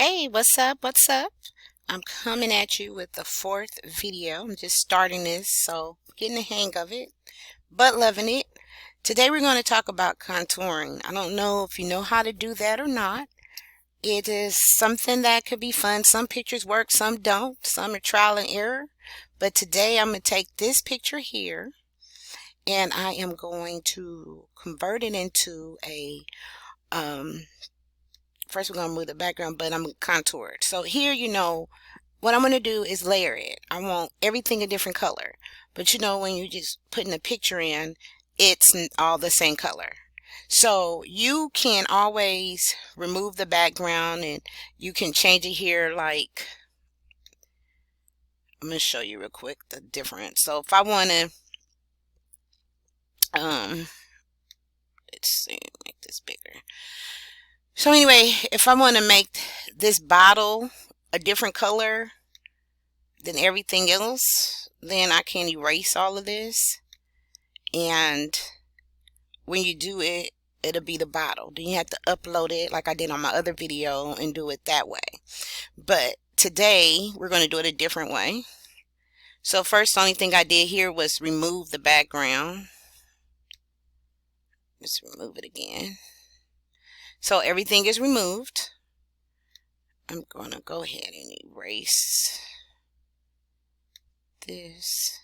Hey, what's up? What's up? I'm coming at you with the fourth video. I'm just starting this, so getting the hang of it, but loving it. Today we're going to talk about contouring. I don't know if you know how to do that or not. It is something that could be fun. Some pictures work, some don't. Some are trial and error. But today I'm going to take this picture here and I am going to convert it into a first we're going to move the background, but I'm going to contour it. So here, what I'm going to do is layer it. I want everything a different color. But when you just putting a picture in, it's all the same color. So you can always remove the background and you can change it here. Like, I'm going to show you real quick the difference. So if I want to, let's see, make this bigger. So anyway, if I want to make this bottle a different color than everything else, then I can erase all of this, and when you do it, it'll be the bottle. Then you have to upload it like I did on my other video and do it that way. But today we're going to do it a different way. So first, the only thing I did here was remove the background. Let's remove it again. So everything is removed. I'm going to go ahead and erase this.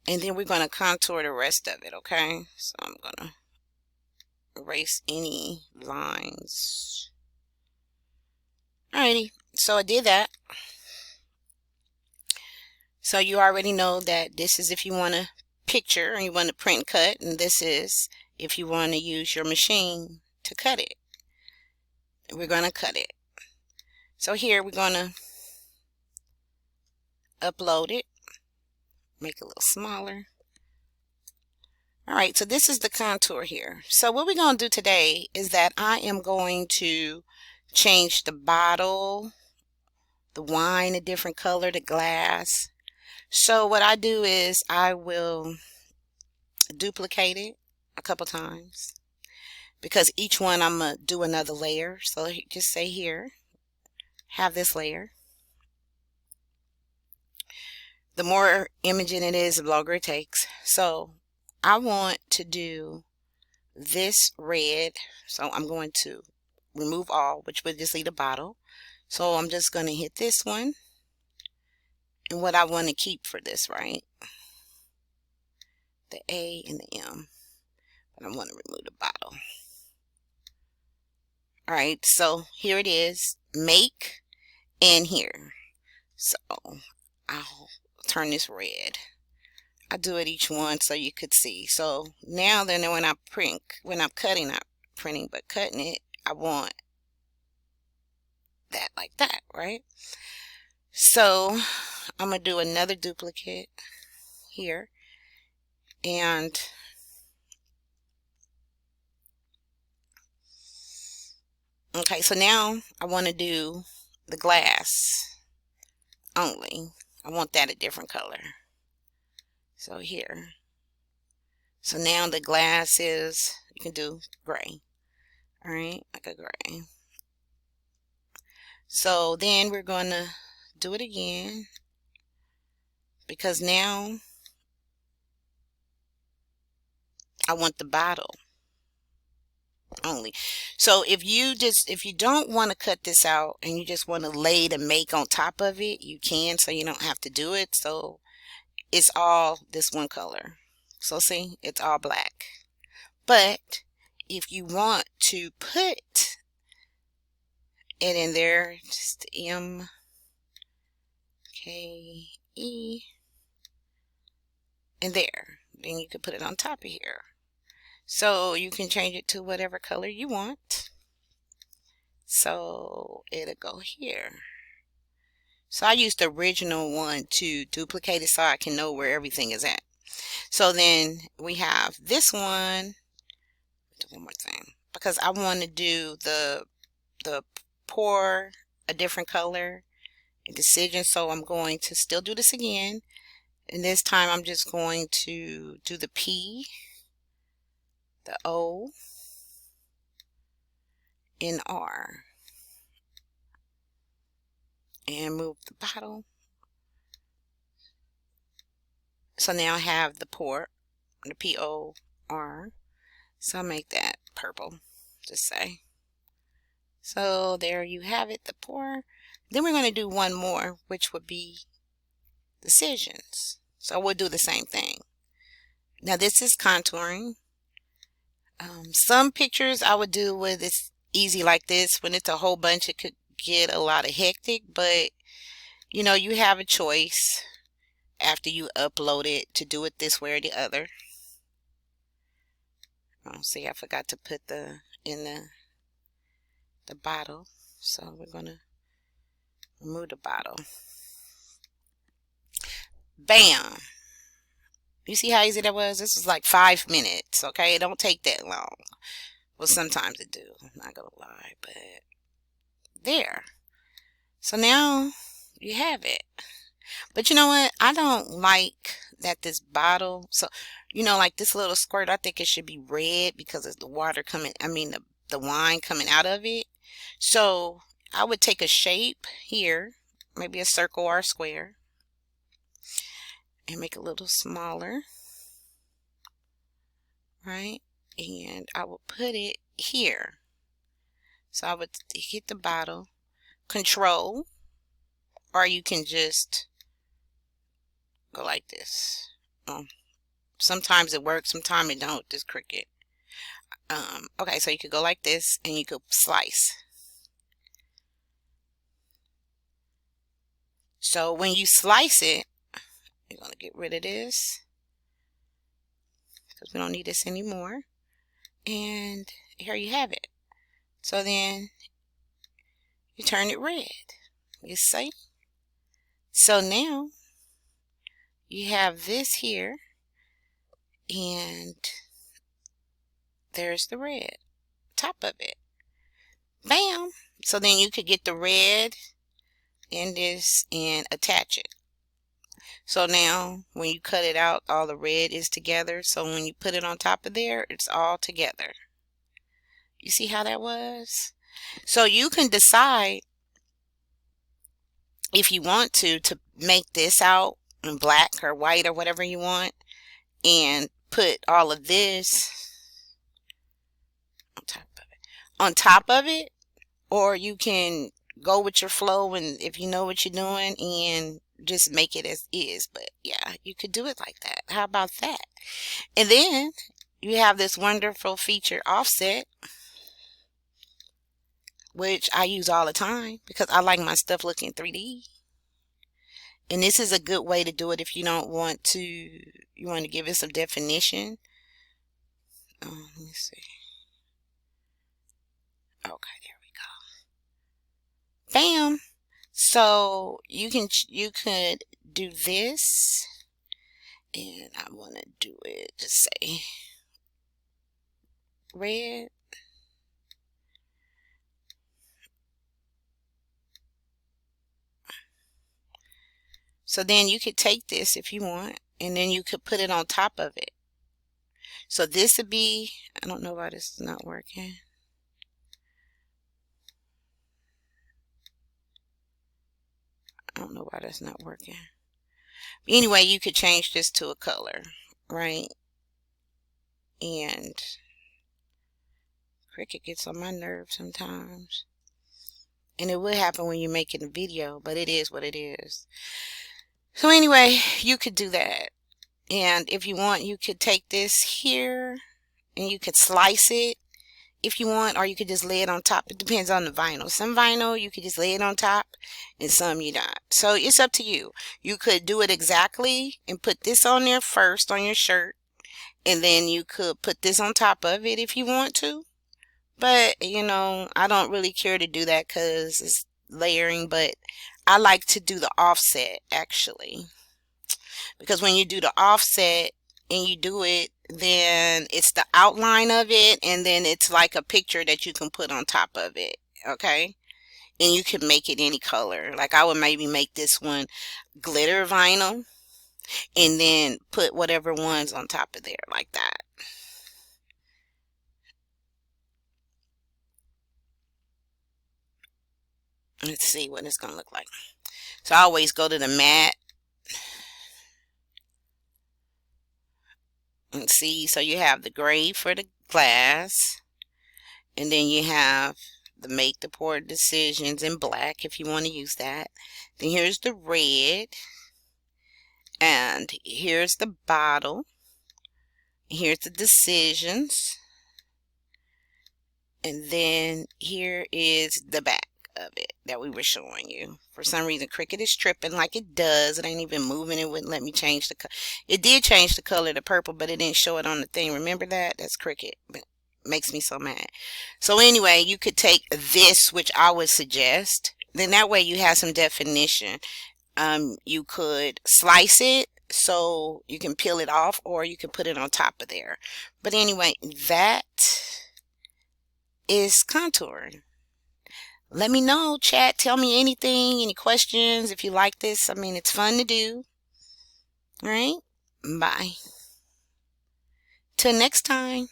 And then we're going to contour the rest of it, okay? So I'm going to erase any lines. Alrighty, so I did that. So you already know that this is if you want to picture and you want to print and cut, and this is if you want to use your machine to cut it. We're going to cut it. So here we're going to upload it, make it a little smaller. Alright, so this is the contour here. So what we're going to do today is that I am going to change the bottle, the wine a different color, the glass. So what I do is I will duplicate it a couple times, because each one I'm going to do another layer. So just say here, have this layer. The more imaging it is, the longer it takes. So I want to do this red. So I'm going to remove all, which would just leave the bottle. So I'm just going to hit this one. And what I want to keep for this, right? The A and the M. But I want to remove the bottle. Alright, so here it is. Make and here. So I'll turn this red. I do it each one so you could see. So now then when I'm cutting, not printing, but cutting it, I want that like that, right? So I'm going to do another duplicate here. And okay, so now I want to do the glass only. I want that a different color. So here. So now the glass is, you can do gray. Alright, like a gray. So then we're going to do it again, because now I want the bottle only. So if you don't want to cut this out and you just want to lay the make on top of it, you can, so you don't have to do it. So it's all this one color. So see, it's all black. But if you want to put it in there, just M K E and there, then you can put it on top of here. So you can change it to whatever color you want. So it'll go here. So I used the original one to duplicate it so I can know where everything is at. So then we have this one. Do one more thing, because I want to do the pour a different color decision. So I'm going to still do this again, and this time I'm just going to do the P, the O, and R. and move the bottle. So now I have the port, the P-O-R. So I'll make that purple, just say. So there you have it, the pour. Then we're going to do one more, which would be decisions. So we'll do the same thing. Now this is contouring. Some pictures I would do with it's easy like this. When it's a whole bunch, it could get a lot of hectic, but you know, you have a choice after you upload it to do it this way or the other. Oh, see, I forgot to put the bottle, so we're gonna remove the bottle. Bam! You see how easy that was? This was like 5 minutes, okay? It don't take that long. Well, sometimes it do, I'm not gonna lie, but there. So now you have it. But you know what? I don't like that this bottle, so you know, like this little squirt, I think it should be red because it's the water coming, I mean the wine coming out of it. So I would take a shape here, maybe a circle or a square, and make it a little smaller, right? And I will put it here. So I would hit the bottle, control, or you can just go like this. Sometimes it works, sometimes it don't, this Cricut. Okay, so you could go like this and you could slice. So when you slice it, you're going to get rid of this because we don't need this anymore. And here you have it. So then you turn it red. You see? So now you have this here, and there's the red top of it. Bam! So then you could get the red in this and attach it. So now when you cut it out, all the red is together. So when you put it on top of there, it's all together. You see how that was? So you can decide if you want to make this out in black or white or whatever you want, and put all of this on top of it, or you can go with your flow, and if you know what you're doing, and just make it as is. But yeah, you could do it like that. How about that? And then you have this wonderful feature, offset, which I use all the time because I like my stuff looking 3D. And this is a good way to do it if you don't want to, you want to give it some definition. Let me see. Okay, there we go. Bam! So you could do this, and I want to do it, just say red. So then you could take this if you want, and then you could put it on top of it. So this would be, I don't know why this is not working. I don't know why that's not working. Anyway, you could change this to a color, right? And Cricut gets on my nerves sometimes. And it will happen when you're making a video, but it is what it is. So anyway, you could do that. And if you want, you could take this here and you could slice it if you want, or you could just lay it on top. It depends on the vinyl. Some vinyl you could just lay it on top, and some you not. So it's up to you. You could do it exactly and put this on there first on your shirt, and then you could put this on top of it if you want to. But you know, I don't really care to do that because it's layering, but I like to do the offset actually, because when you do the offset and you do it, then it's the outline of it, and then it's like a picture that you can put on top of it. Okay, and you can make it any color. Like I would maybe make this one glitter vinyl, and then put whatever ones on top of there like that. Let's see what it's gonna look like. So I always go to the matte and see. So you have the gray for the glass, and then you have the make the poor decisions in black if you want to use that. Then here's the red, and here's the bottle. Here's the decisions, and then here is the back of it that we were showing you. For some reason Cricut is tripping like it does. It ain't even moving. It wouldn't let me change the color. It did change the color to purple, but it didn't show it on the thing. Remember that? That's Cricut. But makes me so mad. So anyway, you could take this, which I would suggest. Then that way you have some definition. You could slice it so you can peel it off, or you can put it on top of there. But anyway, that is contouring. Let me know, chat. Tell me anything, any questions if you like this. I mean, it's fun to do. All right? Bye. Till next time.